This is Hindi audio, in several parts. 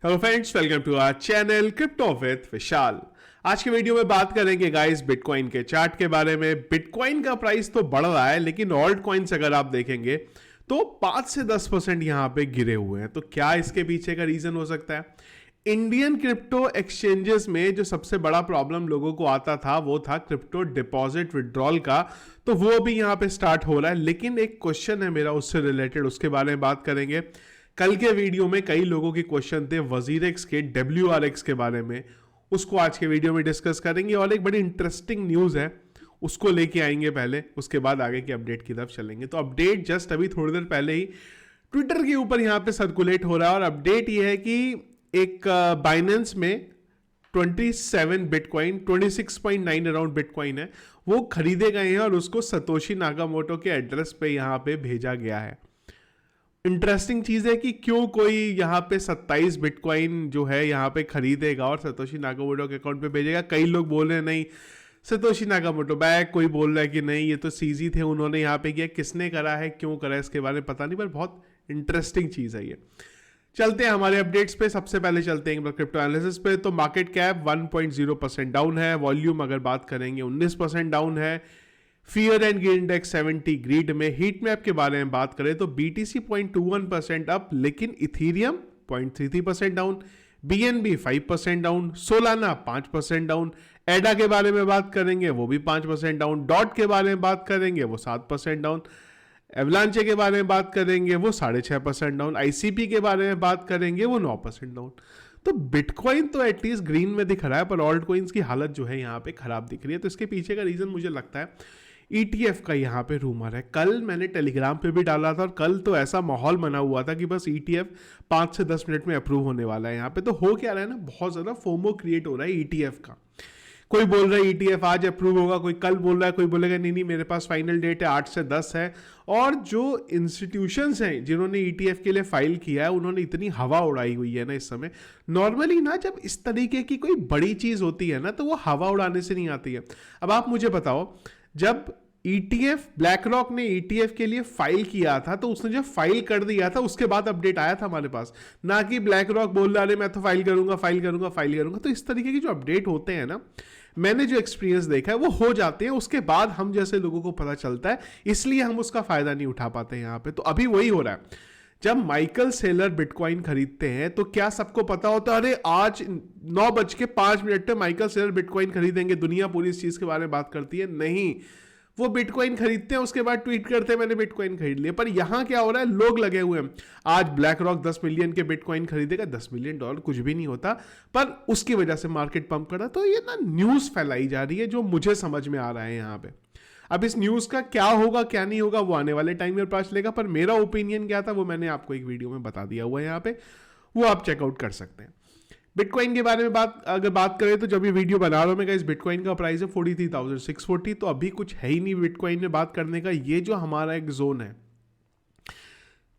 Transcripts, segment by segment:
Hello friends, welcome to our channel crypto with Vishal. आज के वीडियो में बात करेंगे गाइस बिटकॉइन के चार्ट के बारे में। बिटकॉइन का प्राइस तो बढ़ रहा है, लेकिन ऑल्ट कॉइन्स अगर आप देखेंगे तो 5 से 10% यहां पे गिरे हुए हैं। तो क्या इसके पीछे का रीजन हो सकता है? इंडियन क्रिप्टो एक्सचेंजेस में जो सबसे बड़ा प्रॉब्लम लोगों को आता था वो था क्रिप्टो डिपॉजिट विड्रॉल का, तो वो भी यहां पे स्टार्ट हो रहा है। लेकिन एक क्वेश्चन है मेरा उससे रिलेटेड, उसके बारे में बात करेंगे। कल के वीडियो में कई लोगों के क्वेश्चन थे वजीरेक्स के WRX के बारे में, उसको आज के वीडियो में डिस्कस करेंगे। और एक बड़ी इंटरेस्टिंग न्यूज़ है, उसको लेके आएंगे पहले, उसके बाद आगे की अपडेट की तरफ चलेंगे। तो अपडेट जस्ट अभी थोड़ी देर पहले ही ट्विटर के ऊपर यहाँ पे सर्कुलेट हो रहा है, और अपडेट ये है कि एक बाइनेंस में 27 बिटकॉइन 26.9 अराउंड बिटकॉइन है, वो खरीदे गए हैं और उसको सतोशी नाकामोटो के एड्रेस पे यहाँ पे भेजा गया है। इंटरेस्टिंग चीज है कि क्यों कोई यहाँ पे 27 बिटकॉइन जो है यहाँ पे खरीदेगा और सतोशी नाकामोटो के अकाउंट पे भेजेगा। कई लोग बोल रहे हैं नहीं सतोशी नाकामोटो बैक, कोई बोल रहा है कि नहीं ये तो सीजी थे, उन्होंने यहाँ पे किया। किसने करा है, क्यों करा है, इसके बारे में पता नहीं, पर बहुत इंटरेस्टिंग चीज है ये। चलते हैं हमारे अपडेट्स पे। सबसे पहले चलते हैं क्रिप्टो एनालिसिस पे। तो मार्केट कैप 1.0% डाउन है। वॉल्यूम अगर बात करेंगे 19% डाउन है। Fear and greed index 70 greed में। हीट मैप के बारे में बात करें तो BTC 0.21% अप, लेकिन Ethereum 0.33% down. BNB 5% down. Solana 5% down. ADA के बारे में बात करेंगे वो भी 5% डाउन। डॉट के बारे में बात करेंगे वो 7% डाउन। एवलांचे के बारे में बात करेंगे वो 6.5% डाउन। ICP के बारे में बात करेंगे वो 9% डाउन। तो बिटकॉइन तो एटलीस्ट ग्रीन में दिख रहा है, पर ऑल्ट कॉइन्स की हालत जो है यहाँ पे खराब दिख रही है। तो इसके पीछे का रीजन मुझे लगता है ETF का यहाँ पे रूमर है। कल मैंने टेलीग्राम पे भी डाला था, और कल तो ऐसा माहौल बना हुआ था कि बस ETF 5 से 10 मिनट में अप्रूव होने वाला है। यहाँ पे तो हो क्या रहा है ना, बहुत ज्यादा फोमो क्रिएट हो रहा है ETF का। कोई बोल रहा है ETF आज अप्रूव होगा, कोई कल बोल रहा है, कोई बोलेगा नहीं नहीं मेरे पास फाइनल डेट है 8 से 10 है। और जो इंस्टीट्यूशंस हैं जिन्होंने ETF के लिए फाइल किया है, उन्होंने इतनी हवा उड़ाई हुई है ना इस समय। नॉर्मली ना जब इस तरीके की कोई बड़ी चीज होती है ना, तो वो हवा उड़ाने से नहीं आती है। अब आप मुझे बताओ, जब ETF ब्लैक रॉक ने ETF के लिए फाइल किया था, तो उसने जब फाइल कर दिया था उसके बाद अपडेट आया था हमारे पास, ना कि ब्लैक रॉक बोल रहा है मैं तो फाइल करूंगा फाइल करूंगा फाइल करूंगा। तो इस तरीके के जो अपडेट होते हैं ना, मैंने जो एक्सपीरियंस देखा है वो हो जाते हैं, उसके बाद हम जैसे लोगों को पता चलता है, इसलिए हम उसका फायदा नहीं उठा पाते यहाँ पे। तो अभी वही हो रहा है। जब माइकल सेलर बिटकॉइन खरीदते हैं तो क्या सबको पता होता है अरे आज 9:05 पे माइकल सेलर बिटकॉइन खरीदेंगे, दुनिया पूरी इस चीज के बारे में बात करती है? नहीं, वो बिटकॉइन खरीदते हैं, उसके बाद ट्वीट करते हैं मैंने बिटकॉइन खरीद लिया। पर यहां क्या हो रहा है, लोग लगे हुए हैं। आज ब्लैक रॉक 10 मिलियन के बिटकॉइन खरीदेगा, $10 मिलियन कुछ भी नहीं होता, पर उसकी वजह से मार्केट पंप कर रहा। तो ये ना न्यूज फैलाई जा रही है, जो मुझे समझ में आ रहा है यहाँ पे। अब इस न्यूज का क्या होगा क्या नहीं होगा वो आने वाले टाइम में पता चलेगा, पर मेरा ओपिनियन क्या था वो मैंने आपको एक वीडियो में बता दिया हुआ है यहाँ पे, वो आप चेकआउट कर सकते हैं। बिटकॉइन के बारे में अगर बात करें तो जब ये वीडियो बना रहा हूं मैं, इस बिटकॉइन का प्राइस है 43,640। तो अभी कुछ है ही नहीं बिटकॉइन में बात करने का। ये जो हमारा एक जोन है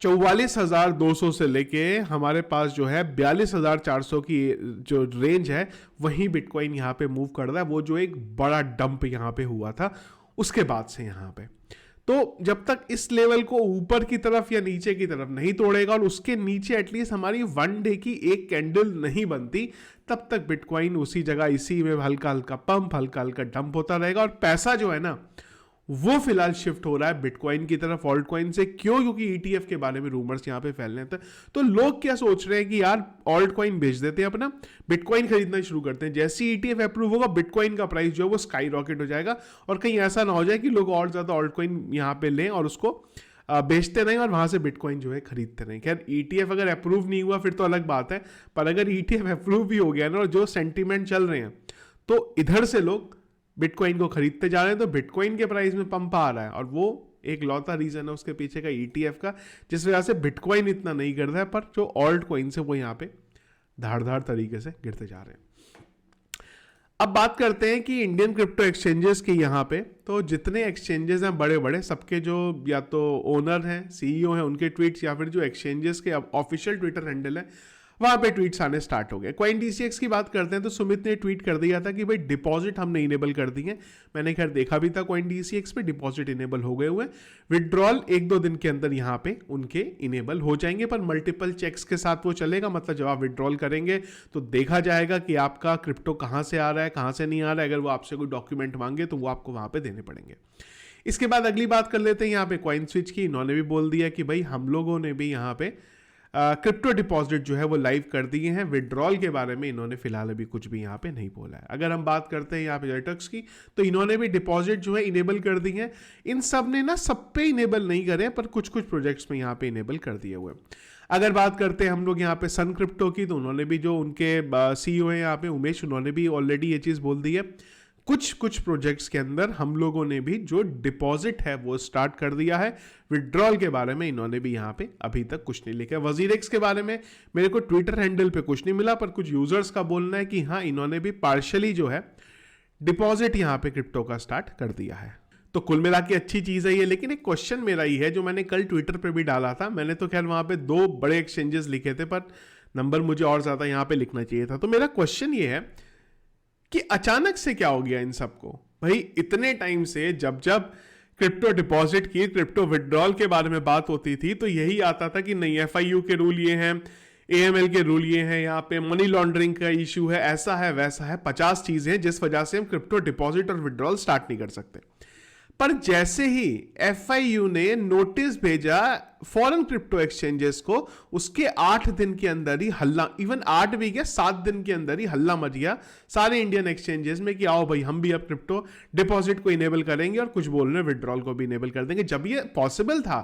44,200 से लेके हमारे पास जो है 42,400 की जो रेंज है, वहीं बिटकॉइन यहाँ पे मूव कर रहा है। वो जो एक बड़ा डंप यहाँ पे हुआ था उसके बाद से यहाँ पे। तो जब तक इस लेवल को ऊपर की तरफ या नीचे की तरफ नहीं तोड़ेगा, और उसके नीचे एटलीस्ट हमारी 1 डे की एक कैंडल नहीं बनती, तब तक बिटकॉइन उसी जगह इसी में हल्का हल्का पंप हल्का हल्का डंप होता रहेगा। और पैसा जो है ना वो फिलहाल शिफ्ट हो रहा है बिटकॉइन की तरफ ऑल्ट कॉइन से। क्यों? क्योंकि ETF के बारे में रूमर्स यहां पे फैलने थे। तो लोग क्या सोच रहे हैं कि यार ऑल्ट कॉइन बेच देते हैं अपना, बिटकॉइन खरीदना शुरू करते हैं। जैसे ही ETF अप्रूव होगा, बिटकॉइन का प्राइस जो है वो स्काई रॉकेट हो जाएगा। और कहीं ऐसा ना हो जाए कि लोग और ज्यादा ऑल्ट कॉइन यहां पे लें और उसको बेचते रहें और वहां से बिटकॉइन जो है खरीदते रहें। खैर ETF अगर अप्रूव नहीं हुआ फिर तो अलग बात है, पर अगर ETF अप्रूव भी हो गया ना, और जो सेंटीमेंट चल रहे हैं, तो इधर से लोग बिटकॉइन को खरीदते जा रहे हैं। तो बिटकॉइन के प्राइस में पंप आ रहा है, और वो एक लौता रीजन है उसके पीछे का ETF का, जिस वजह से बिटकॉइन इतना नहीं गिर रहा है, पर जो ऑल्ट कॉइन्स है वो यहाँ पे धारदार तरीके से गिरते जा रहे हैं। अब बात करते हैं कि इंडियन क्रिप्टो एक्सचेंजेस की यहाँ पे। तो जितने एक्सचेंजेस हैं बड़े बड़े, सबके जो या तो ओनर हैं, CEO हैं, उनके ट्वीट्स, या फिर जो एक्सचेंजेस के ऑफिशियल ट्विटर हैंडल है, वहां पे ट्वीट्स आने स्टार्ट हो गए। कॉइन डीसीएक्स की बात करते हैं तो सुमित ने ट्वीट कर दिया था कि भाई डिपॉजिट हमने इनेबल कर दी है। मैंने खैर देखा भी था कॉइन डीसीएक्स पे डिपॉजिट इनेबल हो गए हुए। विड्रॉल 1-2 दिन के अंदर यहाँ पे उनके इनेबल हो जाएंगे, पर मल्टीपल चेक्स के साथ वो चलेगा। मतलब जब आप विड्रॉल करेंगे तो देखा जाएगा कि आपका क्रिप्टो कहाँ से आ रहा है, कहाँ से नहीं आ रहा है। अगर वो आपसे कोई डॉक्यूमेंट मांगे तो वो आपको वहां पे देने पड़ेंगे। इसके बाद अगली बात कर लेते हैं यहाँ पे कॉइन स्विच की। इन्होंने भी बोल दिया कि भाई हम लोगों ने भी यहाँ पे क्रिप्टो डिपॉजिट जो है वो लाइव कर दिए हैं। विड्रॉल के बारे में इन्होंने फिलहाल अभी कुछ भी यहाँ पे नहीं बोला है। अगर हम बात करते हैं यहाँ पे जेटक्स की, तो इन्होंने भी डिपॉजिट जो है इनेबल कर दी है। इन सब ने ना सब पे इनेबल नहीं करे, पर कुछ कुछ प्रोजेक्ट्स में यहाँ पे इनेबल कर दिए हुए। अगर बात करते हैं हम लोग यहाँ पे सन क्रिप्टो की, तो उन्होंने भी जो उनके सीईओ है यहाँ पे उमेश, उन्होंने भी ऑलरेडी ये चीज़ बोल दी है। कुछ प्रोजेक्ट्स के अंदर हम लोगों ने भी जो डिपॉजिट है वो स्टार्ट कर दिया है। विड्रॉल के बारे में इन्होंने भी यहाँ पे अभी तक कुछ नहीं लिखा है। वजीरेक्स के बारे में मेरे को ट्विटर हैंडल पे कुछ नहीं मिला, पर कुछ यूजर्स का बोलना है कि हाँ इन्होंने भी पार्शली जो है डिपॉजिट यहाँ पे क्रिप्टो का स्टार्ट कर दिया है। तो कुल मिला के अच्छी चीज है ये। लेकिन एक क्वेश्चन मेरा ही है जो मैंने कल ट्विटर पे भी डाला था। मैंने तो खैर वहां पे 2 बड़े एक्सचेंजेस लिखे थे, पर नंबर मुझे और ज्यादा यहाँ पे लिखना चाहिए था। तो मेरा क्वेश्चन ये है कि अचानक से क्या हो गया इन सबको। भाई इतने टाइम से जब जब क्रिप्टो डिपॉजिट की, क्रिप्टो विड्रॉल के बारे में बात होती थी तो यही आता था कि नहीं एफआईयू के रूल ये हैं, एएमएल के रूल ये हैं, यहाँ पे मनी लॉन्ड्रिंग का इशू है, ऐसा है वैसा है, 50 चीजें जिस वजह से हम क्रिप्टो डिपॉजिट और विड्रॉल स्टार्ट नहीं कर सकते। पर जैसे ही एफआईयू ने नोटिस भेजा फॉरेन क्रिप्टो एक्सचेंजेस को, उसके 8 दिन के अंदर ही हल्ला, इवन 8 भी क्या 7 दिन के अंदर ही हल्ला मच गया सारे इंडियन एक्सचेंजेस में कि आओ भाई हम भी अब क्रिप्टो डिपॉजिट को इनेबल करेंगे और कुछ बोल रहे विड्रॉल को भी इनेबल कर देंगे। जब ये पॉसिबल था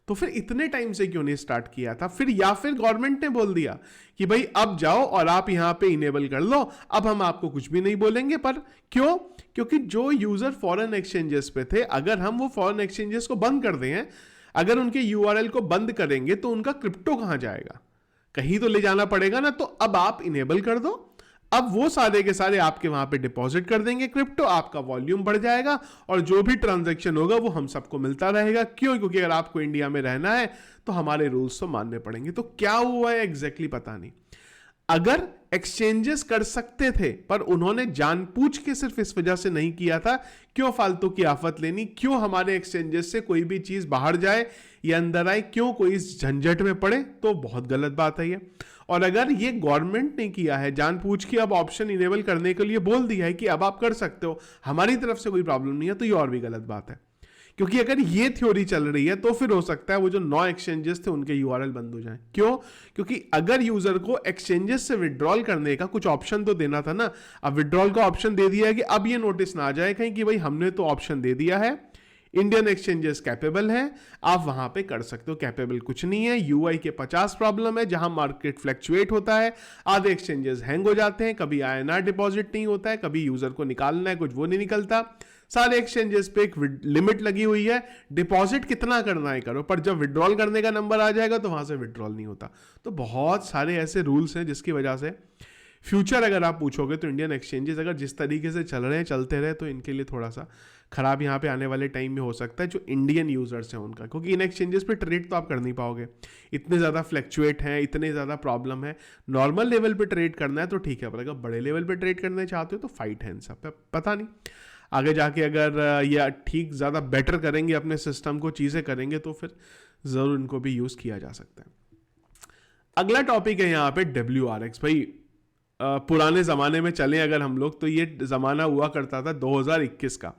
तो फिर इतने टाइम से क्यों नहीं स्टार्ट किया था? फिर या फिर गवर्नमेंट ने बोल दिया कि भाई अब जाओ और आप यहां पे इनेबल कर लो, अब हम आपको कुछ भी नहीं बोलेंगे। पर क्यों? क्योंकि जो यूजर फॉरेन एक्सचेंजेस पे थे, अगर हम वो फॉरेन एक्सचेंजेस को बंद कर दें, अगर उनके यूआरएल को बंद करेंगे तो उनका क्रिप्टो कहां जाएगा? कहीं तो ले जाना पड़ेगा ना। तो अब आप इनेबल कर दो, अब वो सारे के सारे आपके वहां पे डिपॉजिट कर देंगे क्रिप्टो, आपका वॉल्यूम बढ़ जाएगा और जो भी ट्रांजैक्शन होगा वो हम सबको मिलता रहेगा। क्यों? क्योंकि अगर आपको इंडिया में रहना है तो हमारे रूल्स तो मानने पड़ेंगे। तो क्या हुआ है एग्जैक्टली पता नहीं। अगर एक्सचेंजेस कर सकते थे पर उन्होंने जानबूझ के सिर्फ इस वजह से नहीं किया था, क्यों फालतू की आफत लेनी, क्यों हमारे एक्सचेंजेस से कोई भी चीज बाहर जाए या अंदर आए, क्यों कोई इस झंझट में पड़े? तो बहुत गलत बात है ये। और अगर ये गवर्नमेंट ने किया है जानबूझ के, अब ऑप्शन इनेबल करने के लिए बोल दिया है कि अब आप कर सकते हो, हमारी तरफ से कोई प्रॉब्लम नहीं है, तो ये और भी गलत बात है। क्योंकि अगर ये थ्योरी चल रही है तो फिर हो सकता है वो जो 9 एक्सचेंजेस थे उनके यूआरएल बंद हो जाएं। क्यों? क्योंकि अगर यूजर को एक्सचेंजेस से विड्रॉल करने का कुछ ऑप्शन तो देना था ना। अब विड्रॉल का ऑप्शन दे दिया है कि अब ये नोटिस ना आ जाए कहीं कि भाई हमने तो ऑप्शन दे दिया है, इंडियन एक्सचेंजेस कैपेबल है, आप वहां पे कर सकते हो। कैपेबल कुछ नहीं है, यूआई के 50 प्रॉब्लम है, जहां मार्केट फ्लक्चुएट होता है, आधे एक्सचेंजेस हैंग हो जाते हैं, कभी आईएनआर डिपॉजिट नहीं होता है, कभी यूजर को निकालना है कुछ वो नहीं निकलता। सारे एक्सचेंजेस पे एक लिमिट लगी हुई है, डिपॉजिट कितना करना है करो, पर जब विड्रॉल करने का नंबर आ जाएगा तो वहां से विड्रॉल नहीं होता। तो बहुत सारे ऐसे रूल्स हैं जिसकी वजह से फ्यूचर अगर आप पूछोगे तो इंडियन एक्सचेंजेस अगर जिस तरीके से चल रहे हैं चलते रहे तो इनके लिए थोड़ा सा खराब यहाँ पे आने वाले टाइम में हो सकता है जो इंडियन यूजर्स हैं उनका। क्योंकि इन एक्सचेंजेस पे ट्रेड तो आप कर नहीं पाओगे, इतने ज़्यादा फ्लैक्चुएट हैं, इतने ज़्यादा प्रॉब्लम है। नॉर्मल लेवल पे ट्रेड करना है तो ठीक है, पर अगर बड़े लेवल पे ट्रेड करना चाहते हो तो फाइट है इन सब पे। पता नहीं आगे जाके अगर ये ठीक ज़्यादा बेटर करेंगे अपने सिस्टम को, चीज़ें करेंगे तो फिर ज़रूर इनको भी यूज़ किया जा सकता है। अगला टॉपिक है यहाँ पे WRX। भाई पुराने ज़माने में चले अगर हम लोग तो ये ज़माना हुआ करता था 2021 का।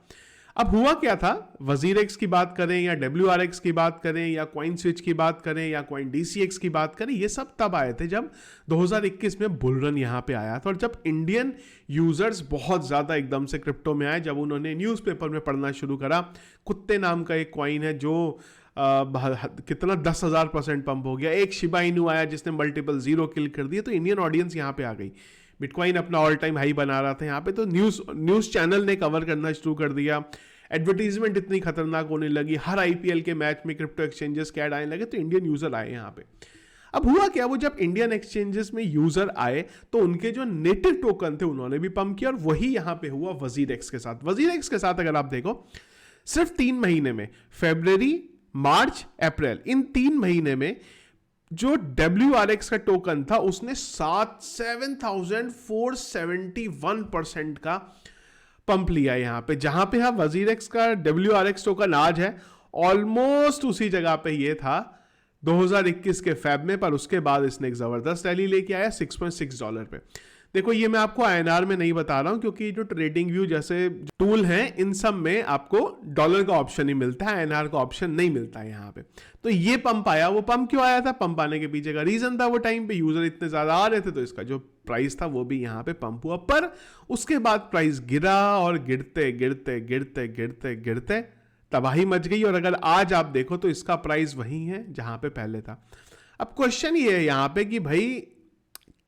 अब हुआ क्या था, वजीरेक्स की बात करें या WRX की बात करें या कॉइन स्विच की बात करें या कॉइन DCX की बात करें, ये सब तब आए थे जब 2021 में बुल रन यहाँ पे आया था और जब इंडियन यूजर्स बहुत ज़्यादा एकदम से क्रिप्टो में आए, जब उन्होंने न्यूज़पेपर में पढ़ना शुरू करा। कुत्ते नाम का एक कॉइन है जो कितना 10,000% पंप हो गया, एक शिबा इनू आया जिसने मल्टीपल जीरो किल कर दिए, तो इंडियन ऑडियंस यहाँ पे आ गई। बिटकॉइन अपना ऑल टाइम हाई बना रहा था यहाँ पे, तो न्यूज़ चैनल ने कवर करना शुरू कर दिया। एडवर्टीजमेंट इतनी खतरनाक होने लगी, हर IPL के मैच में क्रिप्टो एक्सचेंजेस के ऐड आने लगे, तो इंडियन यूजर आए यहाँ पे। अब हुआ क्या, वो जब इंडियन एक्सचेंजेस में यूजर आए तो उनके जो नेटिव टोकन थे उन्होंने भी पंप किया, और वही यहाँ पे हुआ वजीरेक्स के साथ। वजीरेक्स के साथ अगर आप देखो सिर्फ 3 महीने में, फरवरी, मार्च, अप्रैल, इन 3 महीने में जो WRX का टोकन था उसने 7471% का पंप लिया यहां पे, जहां पे वजीरेक्स का WRX टोकन आज है ऑलमोस्ट उसी जगह पे ये था 2021 के फेब में, पर उसके बाद इसने एक जबरदस्त रैली लेके आया $6.6 पे। देखो ये मैं आपको INR में नहीं बता रहा हूं क्योंकि जो ट्रेडिंग व्यू जैसे टूल हैं इन सब में आपको डॉलर का ऑप्शन ही मिलता है, INR का ऑप्शन नहीं मिलता है यहाँ पे। तो ये पंप आया, वो पंप क्यों आया था? पंप आने के पीछे का रीजन था वो टाइम पे यूजर इतने ज्यादा आ रहे थे तो इसका जो प्राइस था वो भी यहाँ पे पंप हुआ, पर उसके बाद प्राइस गिरा और गिरते गिरते गिरते गिरते गिरते तबाही मच गई। और अगर आज आप देखो तो इसका प्राइस वही है जहां पे पहले था। अब क्वेश्चन ये है यहाँ पे कि भाई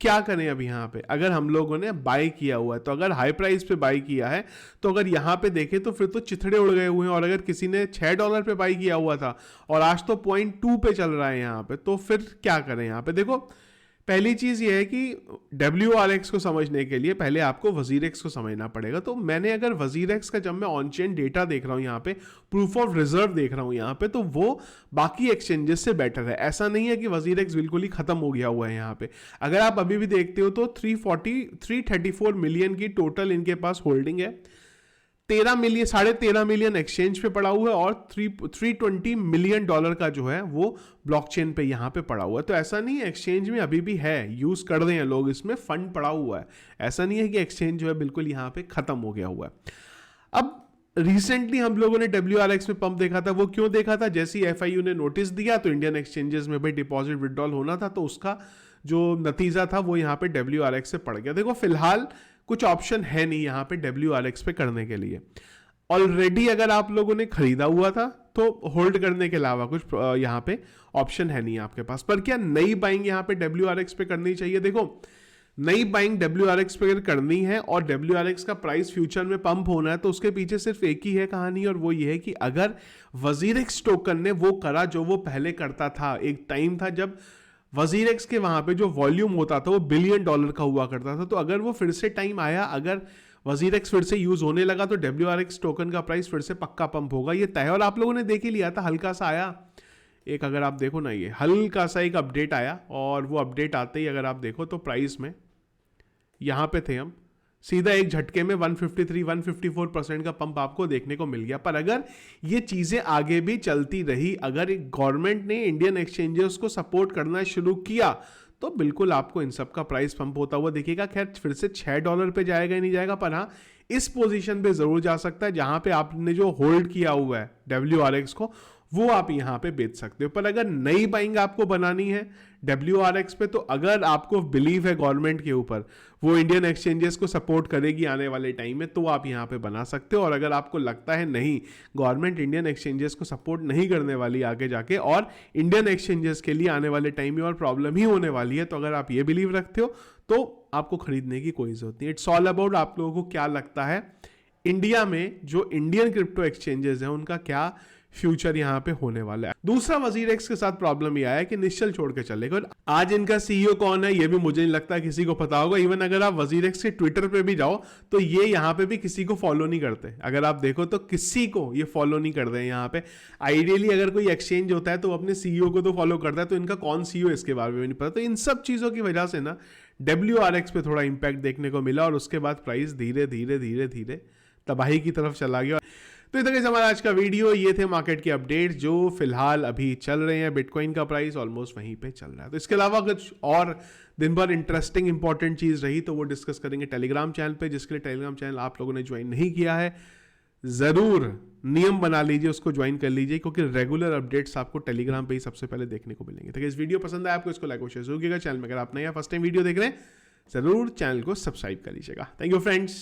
क्या करें अब यहाँ पे? अगर हम लोगों ने बाय किया हुआ है तो अगर हाई प्राइस पे बाय किया है तो अगर यहाँ पे देखें तो फिर तो चिथड़े उड़ गए हुए हैं, और अगर किसी ने $6 पे बाय किया हुआ था और आज तो 0.2 पे चल रहा है यहाँ पे, तो फिर क्या करें यहाँ पे? देखो पहली चीज ये है कि WRX को समझने के लिए पहले आपको वजीरेक्स को समझना पड़ेगा। तो मैंने अगर वजीरेक्स का जब मैं ऑन चेन डेटा देख रहा हूं यहाँ पे, प्रूफ ऑफ रिजर्व देख रहा हूं यहाँ पे, तो वो बाकी एक्सचेंजेस से बेटर है। ऐसा नहीं है कि वजीरेक्स बिल्कुल ही खत्म हो गया हुआ है यहाँ पे। अगर आप अभी भी देखते हो तो 334 मिलियन की टोटल इनके पास होल्डिंग है, 13 मिलियन एक्सचेंज पे पड़ा हुआ है और $320 मिलियन का जो है वो ब्लॉकचेन पे यहाँ पे पड़ा हुआ है। तो ऐसा नहीं है, एक्सचेंज में अभी भी है, यूज कर रहे हैं लोग, इसमें फंड पड़ा हुआ है। ऐसा नहीं है कि एक्सचेंज जो है बिल्कुल यहाँ पे खत्म हो गया हुआ है। अब रिसेंटली हम लोगों ने WRX में पंप देखा था, वो क्यों देखा था? जैसे FIU ने नोटिस दिया तो इंडियन एक्सचेंजेस में भाई डिपॉजिट विड्रॉल होना था, तो उसका जो नतीजा था वो यहाँ पे WRX से पड़ गया। देखो फिलहाल कुछ ऑप्शन है नहीं यहाँ पे WRX पे करने के लिए। ऑलरेडी अगर आप लोगों ने खरीदा हुआ था तो होल्ड करने के अलावा कुछ यहाँ पे ऑप्शन है नहीं आपके पास। पर क्या नई बाइंग यहाँ पे WRX पे करनी चाहिए? देखो नई बाइंग WRX पे अगर करनी है और WRX का प्राइस फ्यूचर में पंप होना है तो उसके पीछे सिर्फ एक ही है कहानी, और वो ये है कि अगर वजीरेक्स टोकन ने वो करा जो वो पहले करता था। एक टाइम था जब वजीरेक्स के वहां पे जो वॉल्यूम होता था वो $1 बिलियन का हुआ करता था। तो अगर वो फिर से टाइम आया, अगर वजीरेक्स फिर से यूज होने लगा तो WRX टोकन का प्राइस फिर से पक्का पंप होगा, ये तय। और आप लोगों ने देख ही लिया था, हल्का सा आया एक, अगर आप देखो ना, ये हल्का सा एक अपडेट आया और वो अपडेट आते ही अगर आप देखो तो प्राइस में यहां पे थे हम, सीधा एक झटके में 153-154% का पंप आपको देखने को मिल गया। पर अगर ये चीजें आगे भी चलती रही, अगर गवर्नमेंट ने इंडियन एक्सचेंजेस को सपोर्ट करना शुरू किया तो बिल्कुल आपको इन सब का प्राइस पंप होता हुआ दिखेगा। खैर फिर से $6 पे जाएगा ही नहीं जाएगा, पर हाँ इस पोजीशन पे जरूर जा सकता है जहां पे आपने जो होल्ड किया हुआ है WRX को वो आप यहां पे बेच सकते हो। पर अगर नई बाइंग आपको बनानी है WRX पे, तो अगर आपको बिलीव है गवर्नमेंट के ऊपर, वो इंडियन एक्सचेंजेस को सपोर्ट करेगी आने वाले टाइम में, तो आप यहां पे बना सकते हो। और अगर आपको लगता है नहीं, गवर्नमेंट इंडियन एक्सचेंजेस को सपोर्ट नहीं करने वाली आगे जाके और इंडियन एक्सचेंजेस के लिए आने वाले टाइम में और प्रॉब्लम ही होने वाली है, तो अगर आप ये बिलीव रखते हो तो आपको खरीदने की कोई जरूरत नहीं। इट्स ऑल अबाउट आप लोगों को क्या लगता है इंडिया में जो इंडियन क्रिप्टो एक्सचेंजेस हैं उनका क्या फ्यूचर यहां पे होने वाला है। दूसरा वजीरेक्स के साथ प्रॉब्लम यह है कि निश्चल छोड़ के चलेगा। आज इनका सीईओ कौन है ये भी मुझे नहीं लगता किसी को पता होगा। इवन अगर आप वजीरेक्स के ट्विटर पे भी जाओ तो ये यहां पे भी किसी को फॉलो नहीं करते। अगर आप देखो तो किसी को ये फॉलो नहीं करते हैं यहां पे। आइडियली अगर कोई एक्सचेंज होता है तो अपने सीईओ को तो फॉलो करता है, तो इनका कौन सीईओ इसके बारे में नहीं पता। तो इन सब चीजों की वजह से ना WRX पे थोड़ा इंपैक्ट देखने को मिला और उसके बाद प्राइस धीरे धीरे धीरे धीरे तबाही की तरफ चला गया। तो इधर हमारा आज का वीडियो, ये थे मार्केट के अपडेट जो फिलहाल अभी चल रहे हैं। बिटकॉइन का प्राइस ऑलमोस्ट वहीं पे चल रहा है। तो इसके अलावा कुछ और दिन भर इंटरेस्टिंग इंपॉर्टेंट चीज रही तो वो डिस्कस करेंगे टेलीग्राम चैनल पे, जिसके लिए टेलीग्राम चैनल आप लोगों ने ज्वाइन नहीं किया है जरूर नियम बना लीजिए, उसको ज्वाइन कर लीजिए, क्योंकि रेगुलर अपडेट्स आपको टेलीग्राम पे ही सबसे पहले देखने को मिलेंगे। तो इस वीडियो पसंद आया आपको, इसको लाइक और शेयर जरूर कीजिएगा। चैनल में अगर आप नए फर्स्ट टाइम वीडियो देख रहे हैं जरूर चैनल को सब्सक्राइब कर लीजिएगा। Thank you friends.